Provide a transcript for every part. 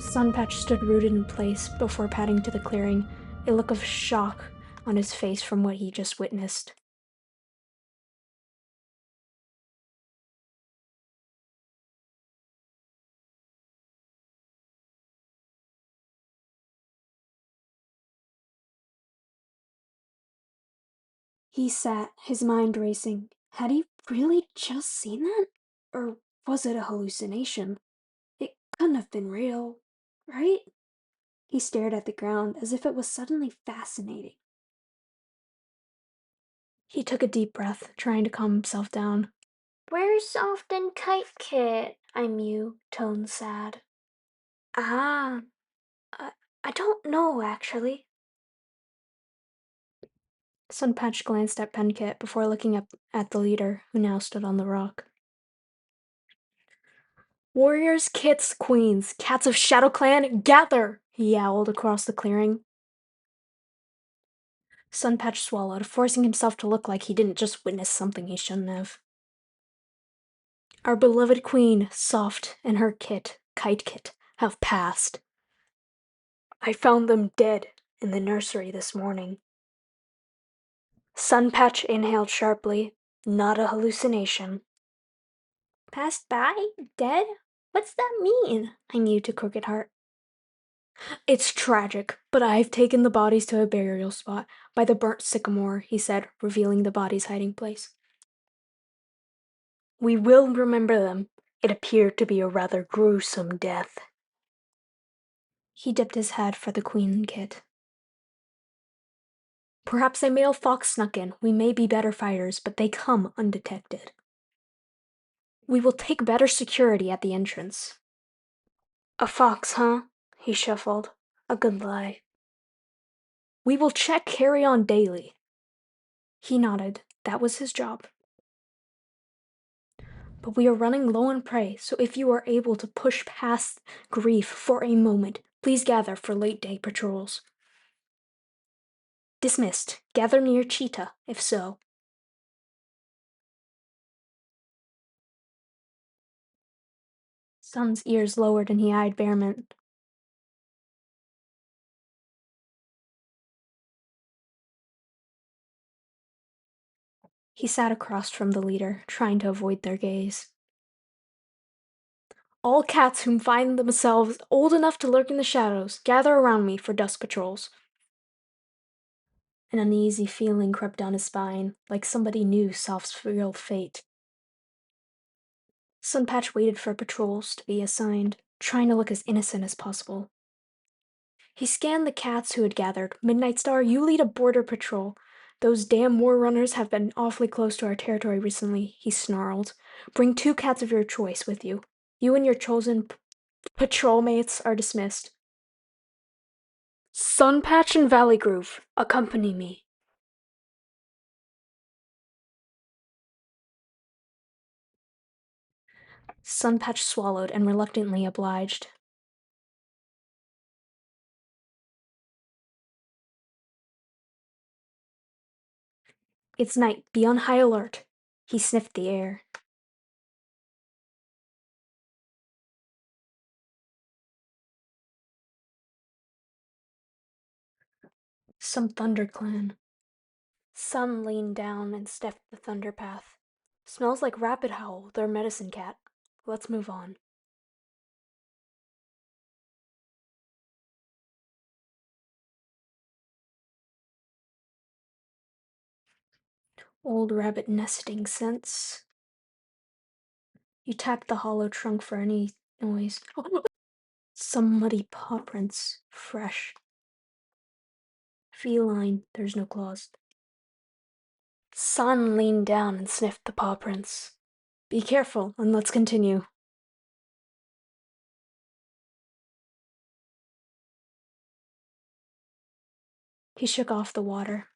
Sunpatch stood rooted in place before padding to the clearing, a look of shock on his face from what he just witnessed. He sat, his mind racing. Had he really just seen that? Or was it a hallucination? It couldn't have been real, right? He stared at the ground as if it was suddenly fascinating. He took a deep breath, trying to calm himself down. "Where's Soft and Kite Kit?" I mew, tone sad. Ah, I, I don't know, actually. Sunpatch glanced at Penkit before looking up at the leader, who now stood on the rock. "Warriors, kits, queens, cats of ShadowClan, gather!" he yowled across the clearing. Sunpatch swallowed, forcing himself to look like he didn't just witness something he shouldn't have. "Our beloved queen, Soft, and her kit, Kite Kit, have passed. I found them dead in the nursery this morning." Sunpatch inhaled sharply. Not a hallucination. "Passed by? Dead? What's that mean?" I mewed to Crooked Heart. "It's tragic, but I've taken the bodies to a burial spot by the burnt sycamore," he said, revealing the body's hiding place. "We will remember them. It appeared to be a rather gruesome death." He dipped his head for the queen kit. "Perhaps a male fox snuck in. We may be better fighters, but they come undetected. We will take better security at the entrance." "A fox, huh?" he shuffled. "A good lie." "We will check carry on daily." He nodded. That was his job. "But we are running low on prey, so if you are able to push past grief for a moment, please gather for late day patrols." "Dismissed. Gather near Cheetah, if so." Sun's ears lowered and he eyed Bearmint. He sat across from the leader, trying to avoid their gaze. "All cats whom find themselves old enough to lurk in the shadows, gather around me for dusk patrols." An uneasy feeling crept down his spine, like somebody knew Soft's real fate. Sunpatch waited for patrols to be assigned, trying to look as innocent as possible. He scanned the cats who had gathered. "Midnight Star, you lead a border patrol. Those damn war runners have been awfully close to our territory recently," he snarled. "Bring 2 cats of your choice with you. You and your chosen patrol mates are dismissed." "Sunpatch and Valley Groove, accompany me." Sunpatch swallowed and reluctantly obliged. "It's night. Be on high alert." He sniffed the air. "Some ThunderClan." Sun leaned down and sniffed the thunder path. "Smells like Rapid Howl, their medicine cat. Let's move on." Old rabbit nesting scents. You tapped the hollow trunk for any noise. Some muddy paw prints. Fresh. Feline, there's no claws. Sun leaned down and sniffed the paw prints. "Be careful, and let's continue." He shook off the water.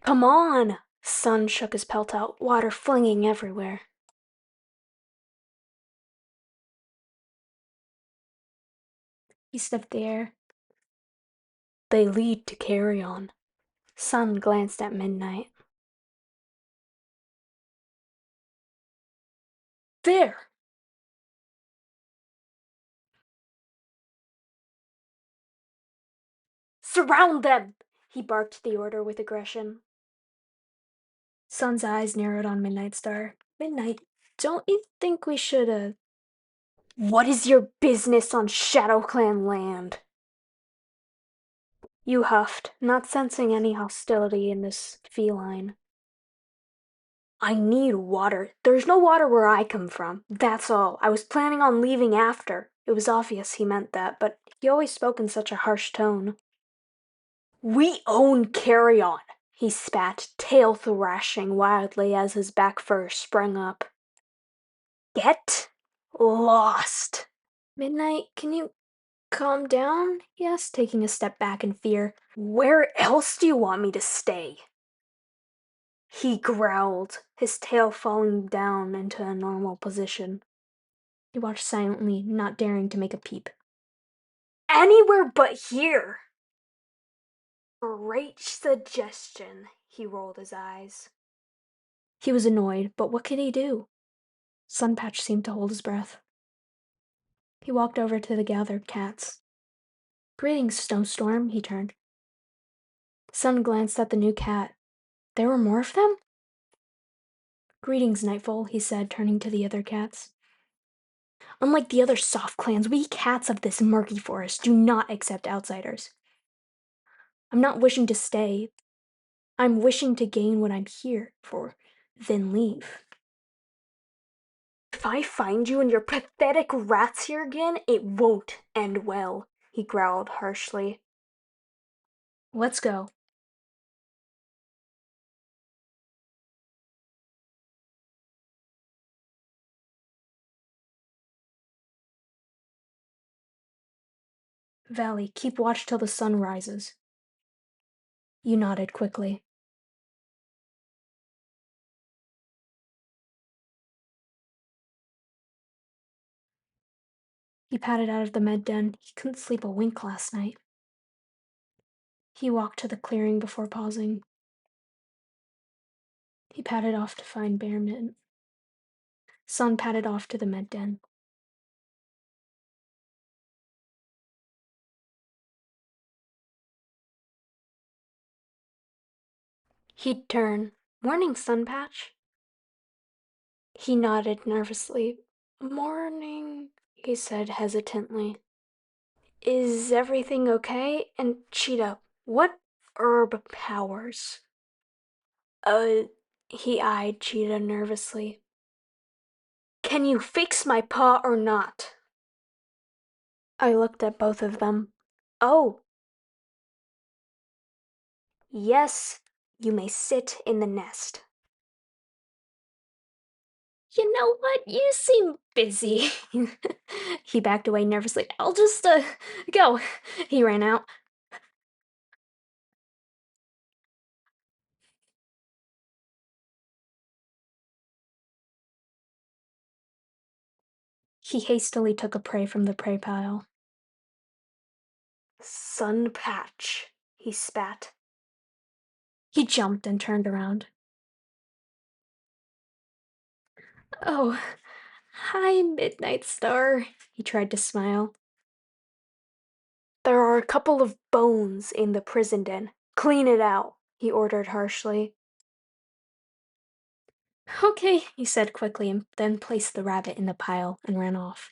"Come on!" Sun shook his pelt out, water flinging everywhere. He sniffed the air. "They lead to carry on." Sun glanced at Midnight. there! Surround them! He barked the order with aggression. Sun's eyes narrowed on Midnight Star. Midnight, don't you think we should, What is your business on ShadowClan land? You huffed, not sensing any hostility in this feline. I need water. There's no water where I come from. That's all. I was planning on leaving after. It was obvious he meant that, but he always spoke in such a harsh tone. We own Carry-On, he spat, tail thrashing wildly as his back fur sprang up. Get lost! Midnight, can you calm down? He asked, taking a step back in fear. Where else do you want me to stay? He growled, his tail falling down into a normal position. He watched silently, not daring to make a peep. Anywhere but here! Great suggestion, he rolled his eyes. He was annoyed, but what could he do? Sunpatch seemed to hold his breath. He walked over to the gathered cats. Greetings, Snowstorm, he turned. Sun glanced at the new cat. There were more of them? Greetings, Nightfall, he said, turning to the other cats. Unlike the other soft clans, we cats of this murky forest do not accept outsiders. I'm not wishing to stay. I'm wishing to gain what I'm here for, then leave. If I find you and your pathetic rats here again, it won't end well, he growled harshly. Let's go. Valley, keep watch till the sun rises. You nodded quickly. He padded out of the med den. He couldn't sleep a wink last night. He walked to the clearing before pausing. He padded off to find Bearman. Sun padded off to the med den. He'd turn. Morning, Sunpatch. He nodded nervously. Morning, he said hesitantly. Is everything okay? And Cheetah, what herb powers? Uh, he eyed Cheetah nervously. Can you fix my paw or not? I looked at both of them. Oh. Yes, you may sit in the nest. You know what? You seem busy. He backed away nervously. I'll just, go. He ran out. He hastily took a prey from the prey pile. Sunpatch, he spat. He jumped and turned around. Oh, hi, Midnight Star. He tried to smile. There are a couple of bones in the prison den. Clean it out, he ordered harshly. Okay, he said quickly, and then placed the rabbit in the pile and ran off.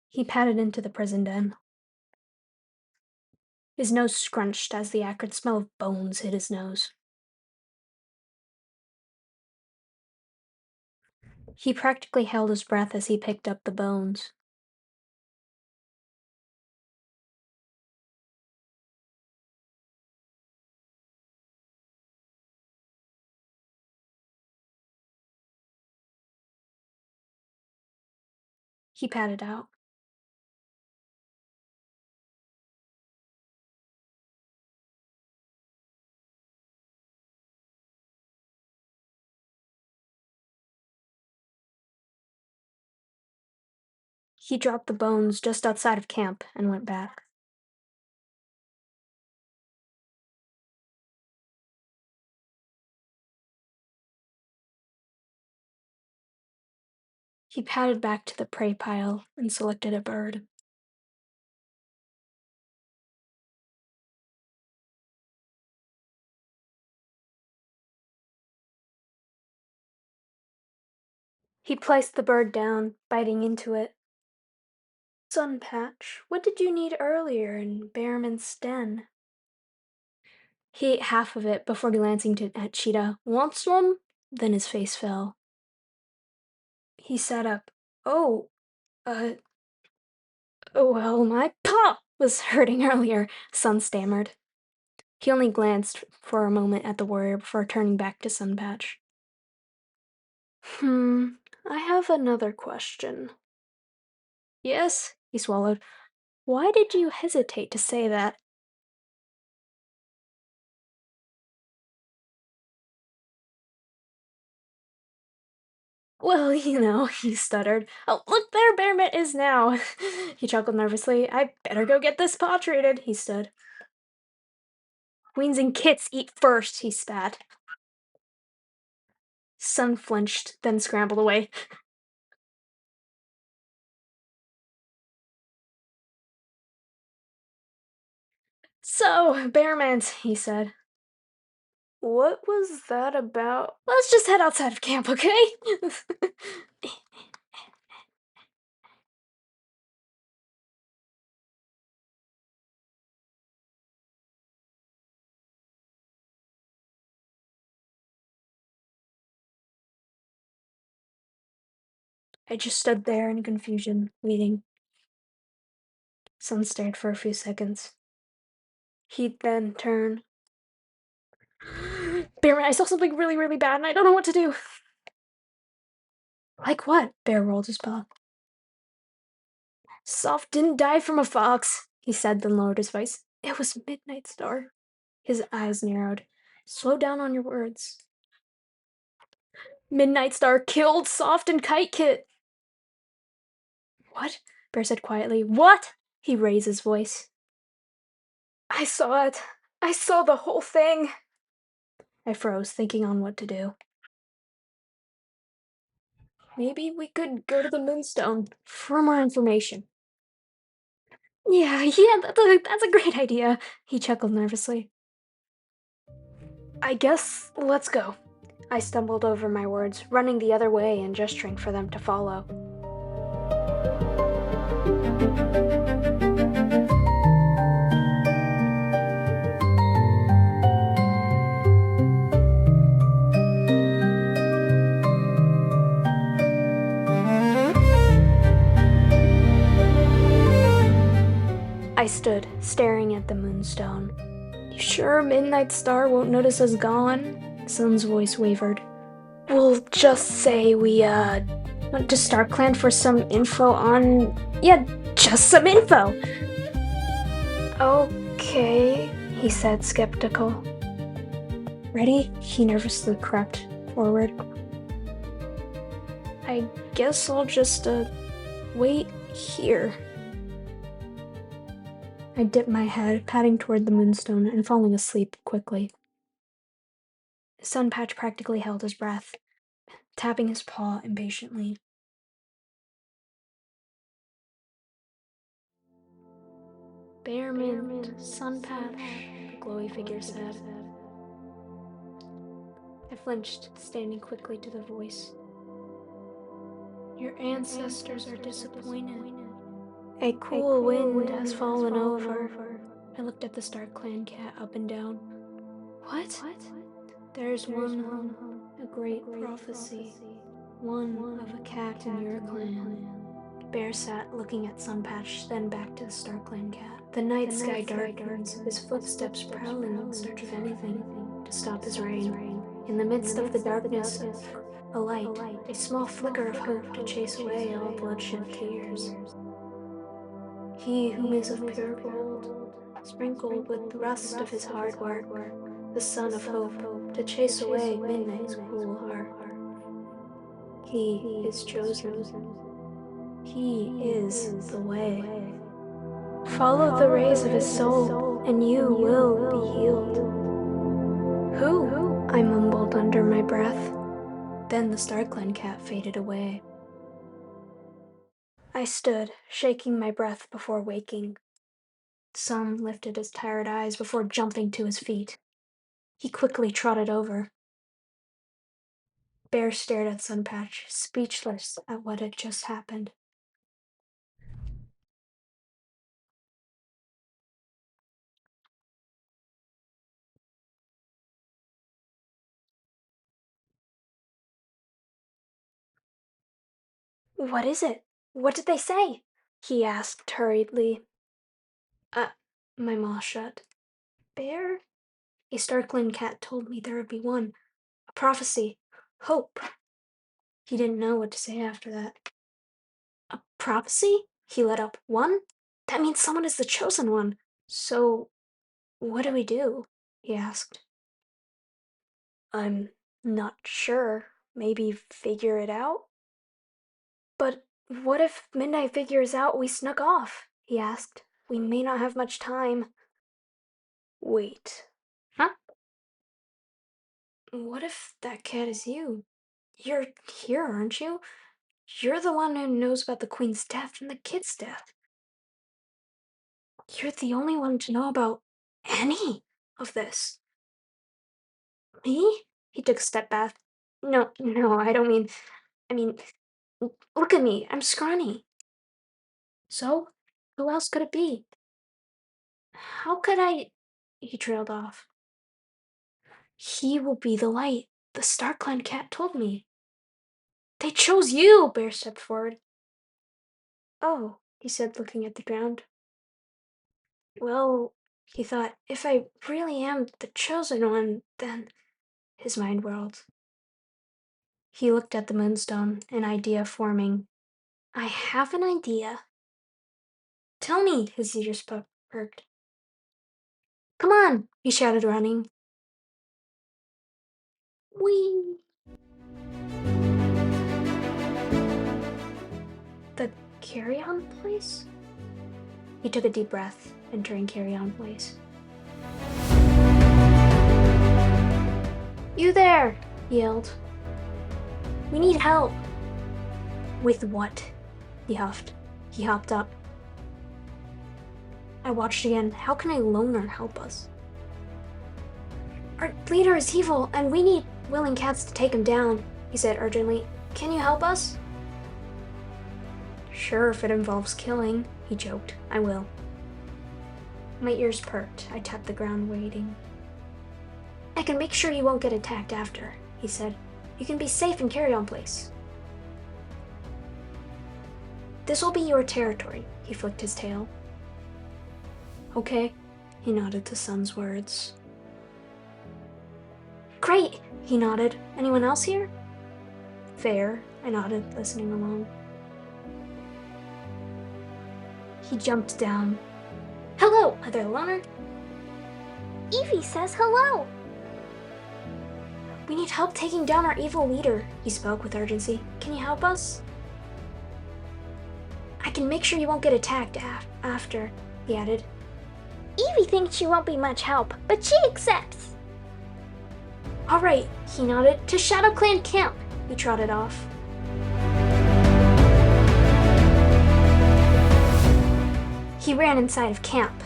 He padded into the prison den. His nose scrunched as the acrid smell of bones hit his nose. He practically held his breath as he picked up the bones. He padded out. He dropped the bones just outside of camp and went back. He padded back to the prey pile and selected a bird. He placed the bird down, biting into it. Sunpatch, what did you need earlier in Bearman's den? He ate half of it before glancing at Cheetah. Want some? Then his face fell. He sat up. Oh, uh, well, my paw was hurting earlier, Sun stammered. He only glanced for a moment at the warrior before turning back to Sunpatch. I have another question. Yes, he swallowed. Why did you hesitate to say that? Well, he stuttered. Oh, look there, Bearmint is now. He chuckled nervously. I better go get this paw treated, he stood. Queens and kits eat first, he spat. Sun flinched, then scrambled away. So, Bearmint, he said. What was that about? Let's just head outside of camp, okay? I just stood there in confusion, waiting. Sun stared for a few seconds. He'd then turn. Bearman, I saw something really, really bad and I don't know what to do. Like what? Bear rolled his paw. Soft didn't die from a fox, he said, then lowered his voice. It was Midnight Star. His eyes narrowed. Slow down on your words. Midnight Star killed Soft and Kite Kit. What? Bear said quietly. What? He raised his voice. I saw it. I saw the whole thing. I froze, thinking on what to do. Maybe we could go to the Moonstone for more information. Yeah, that's a great idea, he chuckled nervously. I guess let's go. I stumbled over my words, running the other way and gesturing for them to follow. I stood, staring at the Moonstone. You sure Midnight Star won't notice us gone? Sun's voice wavered. We'll just say we, went to ShadowClan for some info on... Yeah, just some info! Okay, he said, skeptical. Ready? He nervously crept forward. I guess I'll just, wait here. I dipped my head, padding toward the Moonstone and falling asleep quickly. Sunpatch practically held his breath, tapping his paw impatiently. Bearmint, Sunpatch, the glowy figure said. I flinched, standing quickly to the voice. Your ancestors are disappointed. A cool wind has fallen over. I looked at the ShadowClan cat up and down. What? There's one home, a great prophecy. One of a cat in your clan. Bear sat looking at Sunpatch, then back to the ShadowClan cat. The night sky darkens, his footsteps prowling in search of anything to stop his reign. In the midst of the darkness, a light, a small flicker of hope to chase away all bloodshed tears. He whom is of pure gold, sprinkled with the rust of his hard work, the sun of hope, to chase away midnight's cruel heart. He is chosen. He is the way. Follow the rays of his soul, and you will be healed. Who? I mumbled under my breath. Then the ShadowClan cat faded away. I stood, shaking my breath before waking. Sun lifted his tired eyes before jumping to his feet. He quickly trotted over. Bear stared at Sunpatch, speechless at what had just happened. What is it? What did they say? He asked hurriedly. My mouth shut. Bear? A StarClan cat told me there would be one. A prophecy. Hope. He didn't know what to say after that. A prophecy? He let up. One? That means someone is the chosen one. So, what do we do? He asked. I'm not sure. Maybe figure it out? But what if Midnight figures out we snuck off? He asked. We may not have much time. Wait. Huh? What if that cat is you? You're here, aren't you? You're the one who knows about the Queen's death and the kid's death. You're the only one to know about any of this. Me? He took a step back. No, I don't mean. I mean, look at me. I'm scrawny. So? Who else could it be? How could I. He trailed off. He will be the light. The StarClan cat told me. They chose you! Bear stepped forward. Oh, he said, looking at the ground. Well, he thought, if I really am the chosen one, then. His mind whirled. He looked at the Moonstone, an idea forming. I have an idea. Tell me, his ears perked. Come on, he shouted, running. Whee! The carry-on place? He took a deep breath, entering carry-on place. You there! He yelled. We need help. With what? He huffed. He hopped up. I watched again. How can a loner help us? Our leader is evil, and we need willing cats to take him down, he said urgently. Can you help us? Sure, if it involves killing, he joked. I will. My ears perked. I tapped the ground, waiting. I can make sure you won't get attacked after, he said. You can be safe in carry-on place. This will be your territory, he flicked his tail. Okay, he nodded to Sun's words. Great, he nodded. Anyone else here? Fair, I nodded, listening along. He jumped down. Hello, other loner. Evie says hello. We need help taking down our evil leader, he spoke with urgency. Can you help us? I can make sure you won't get attacked after, he added. Evie thinks she won't be much help, but she accepts. All right, he nodded. To ShadowClan camp, he trotted off. He ran inside of camp.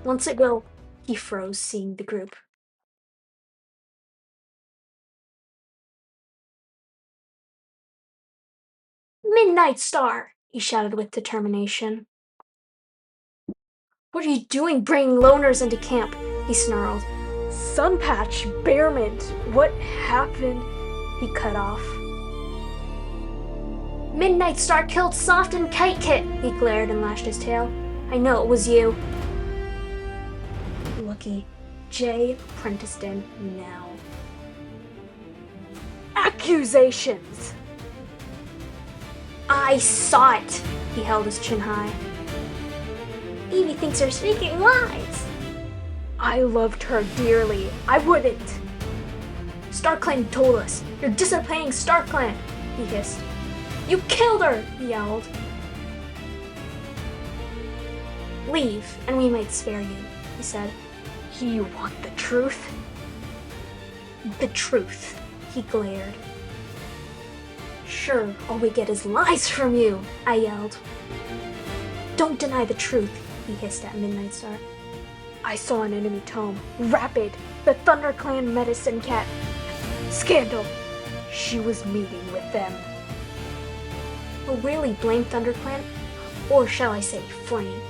Once ago, he froze, seeing the group. Midnight Star, he shouted with determination. What are you doing bringing loners into camp? He snarled. Sunpatch, Bearmint, what happened? He cut off. Midnight Star killed Soft and Kite Kit, he glared and lashed his tail. I know it was you. Lucky. Jay Prentiston now. Accusations! I saw it! He held his chin high. Evie thinks you're speaking lies! I loved her dearly. I wouldn't. StarClan told us. You're disobeying StarClan, he hissed. You killed her, he yelled. Leave, and we might spare you, he said. You want the truth? The truth, he glared. sure all we get is lies from you, I yelled. Don't deny the truth, he hissed at Midnight Star. I saw an enemy tome. Rapid, the ThunderClan medicine cat. Scandal. She was meeting with them. Well, really blame ThunderClan? Or shall I say, Flame?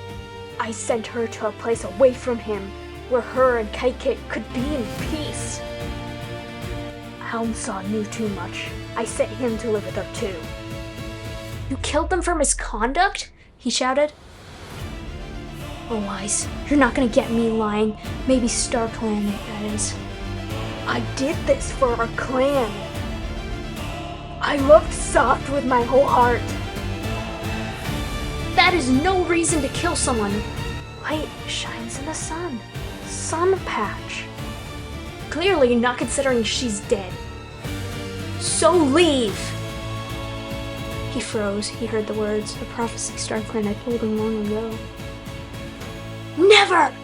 I sent her to a place away from him, where her and Kite could be in peace. Houndsaw knew too much. I sent him to live with her too. You killed them for misconduct? He shouted. Oh, Lies, you're not gonna get me lying. Maybe StarClan, that is. I did this for our clan. I loved Soft with my whole heart. That is no reason to kill someone. Light shines in the sun. Sun patch. Clearly not considering she's dead. So leave! He froze. He heard the words, the prophecy StarClan had told him long ago. Never!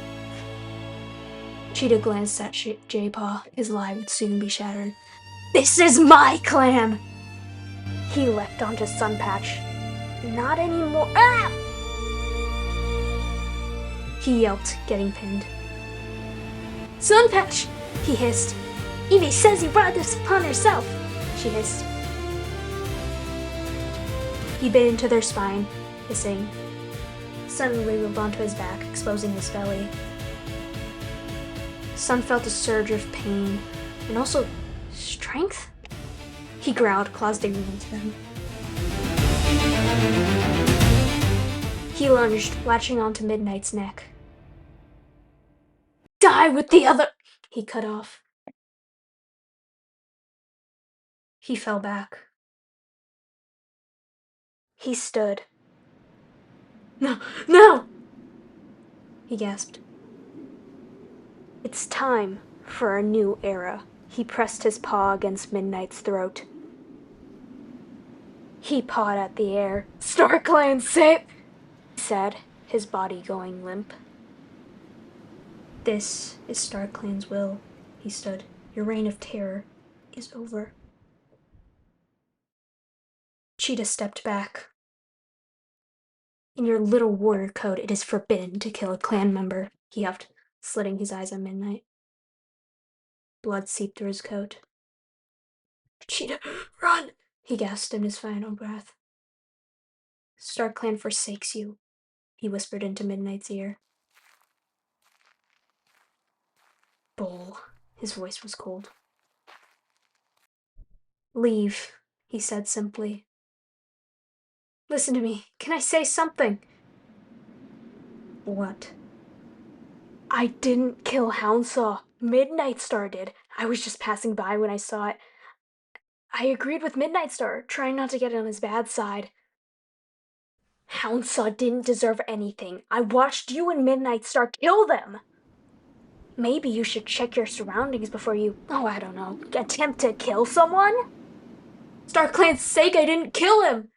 Cheetah glanced at J-Paw. His lie would soon be shattered. This is my clan! He leapt onto Sunpatch. Not anymore. Ah! He yelped, getting pinned. Sunpatch! He hissed. Evie says you brought this upon herself, she hissed. He bit into their spine, hissing. Sun wriggled onto his back, exposing his belly. Sun felt a surge of pain, and also strength? He growled, claws digging into them. He lunged, latching onto Midnight's neck. Die with the other! He cut off. He fell back. He stood. No, no! He gasped. It's time for a new era. He pressed his paw against Midnight's throat. He pawed at the air. StarClan save! He said, his body going limp. This is StarClan's will, he stood. Your reign of terror is over. Cheetah stepped back. In your little warrior code, it is forbidden to kill a clan member, he huffed, slitting his eyes on Midnight. Blood seeped through his coat. Cheetah, run! He gasped in his final breath. StarClan forsakes you, he whispered into Midnight's ear. Bull. His voice was cold. Leave, he said simply. Listen to me. Can I say something? What? I didn't kill Houndsaw. Midnight Star did. I was just passing by when I saw it. I agreed with Midnight Star, trying not to get on his bad side. Houndsaw didn't deserve anything. I watched you and Midnight Star kill them. Maybe you should check your surroundings before you, I don't know, attempt to kill someone? StarClan's sake, I didn't kill him!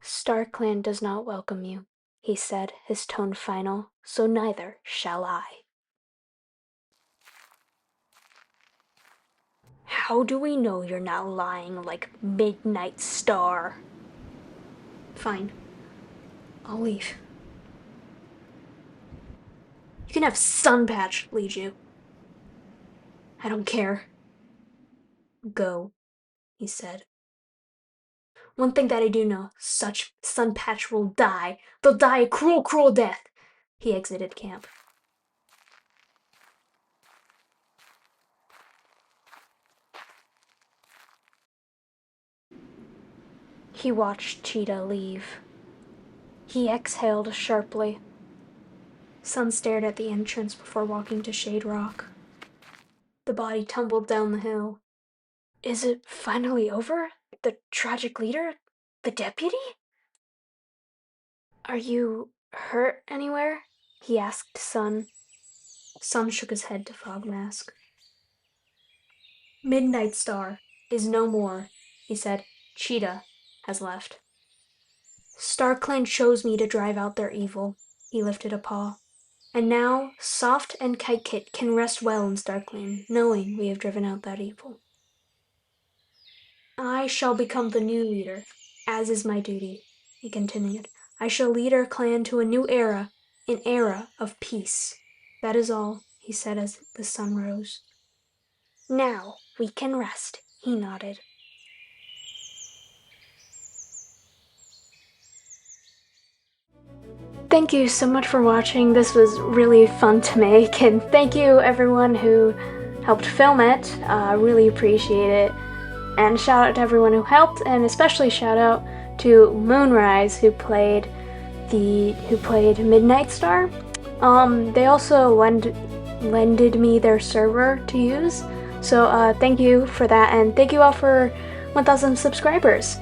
StarClan does not welcome you, he said, his tone final, so neither shall I. How do we know you're not lying like Midnight Star? Fine. I'll leave. You can have Sunpatch lead you. I don't care. Go, he said. One thing that I do know, such Sunpatch will die. They'll die a cruel, cruel death. He exited camp. He watched Cheetah leave. He exhaled sharply. Sun stared at the entrance before walking to Shade Rock. The body tumbled down the hill. Is it finally over? The tragic leader? The deputy? Are you hurt anywhere? He asked Sun. Sun shook his head to Fog Mask. Midnight Star is no more, he said. Cheetah has left. StarClan chose me to drive out their evil. He lifted a paw. And now, Soft and Kite can rest well in StarClan, knowing we have driven out that evil. I shall become the new leader, as is my duty, he continued. I shall lead our clan to a new era, an era of peace. That is all, he said as the sun rose. Now we can rest, he nodded. Thank you so much for watching. This was really fun to make, and thank you everyone who helped film it. I really appreciate it. And shout out to everyone who helped, and especially shout out to Moonrise who played Midnight Star. They also lended me their server to use. So thank you for that, and thank you all for 1,000 subscribers.